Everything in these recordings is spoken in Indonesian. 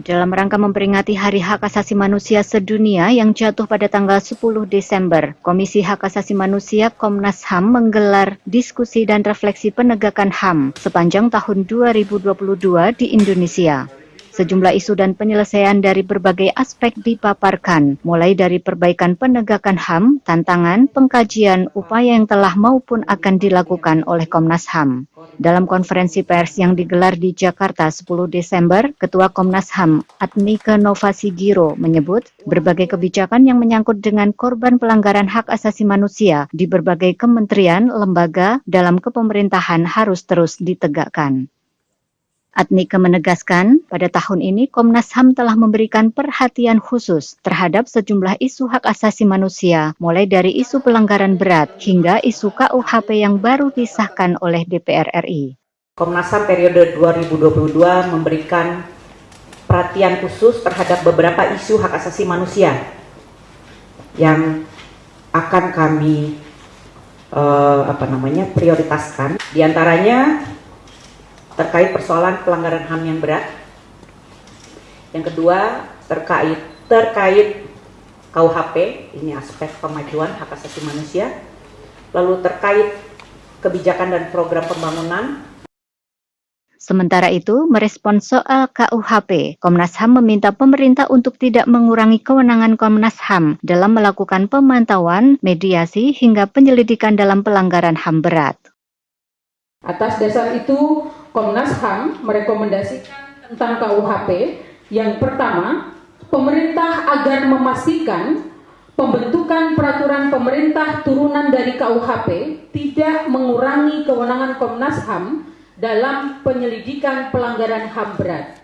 Dalam rangka memperingati Hari Hak Asasi Manusia Sedunia yang jatuh pada tanggal 10 Desember, Komisi Hak Asasi Manusia Komnas HAM menggelar diskusi dan refleksi penegakan HAM sepanjang tahun 2022 di Indonesia. Sejumlah isu dan penyelesaian dari berbagai aspek dipaparkan, mulai dari perbaikan penegakan HAM, tantangan, pengkajian, upaya yang telah maupun akan dilakukan oleh Komnas HAM. Dalam konferensi pers yang digelar di Jakarta 10 Desember, Ketua Komnas HAM, Admike Novasigiro, menyebut berbagai kebijakan yang menyangkut dengan korban pelanggaran hak asasi manusia di berbagai kementerian, lembaga, dalam kepemerintahan harus terus ditegakkan. Admike menegaskan, pada tahun ini Komnas HAM telah memberikan perhatian khusus terhadap sejumlah isu hak asasi manusia, mulai dari isu pelanggaran berat hingga isu KUHP yang baru disahkan oleh DPR RI. Komnas HAM periode 2022 memberikan perhatian khusus terhadap beberapa isu hak asasi manusia yang akan kami prioritaskan. Di antaranya terkait persoalan pelanggaran HAM yang berat. Yang kedua terkait KUHP, ini aspek pemajuan hak asasi manusia. Lalu terkait kebijakan dan program pembangunan. Sementara itu, merespons soal KUHP, Komnas HAM meminta pemerintah untuk tidak mengurangi kewenangan Komnas HAM dalam melakukan pemantauan, mediasi, hingga penyelidikan dalam pelanggaran HAM berat. Atas dasar itu, Komnas HAM merekomendasikan tentang KUHP yang pertama, pemerintah agar memastikan pembentukan peraturan pemerintah turunan dari KUHP tidak mengurangi kewenangan Komnas HAM dalam penyelidikan pelanggaran HAM berat.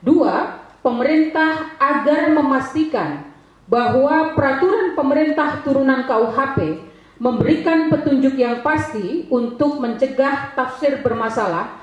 Dua, pemerintah agar memastikan bahwa peraturan pemerintah turunan KUHP memberikan petunjuk yang pasti untuk mencegah tafsir bermasalah.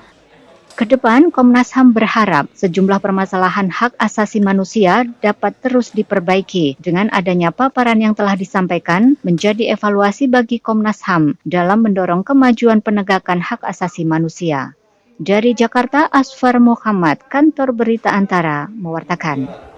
Kedepan, Komnas HAM berharap sejumlah permasalahan hak asasi manusia dapat terus diperbaiki dengan adanya paparan yang telah disampaikan menjadi evaluasi bagi Komnas HAM dalam mendorong kemajuan penegakan hak asasi manusia. Dari Jakarta, Asfar Muhammad, Kantor Berita Antara, mewartakan.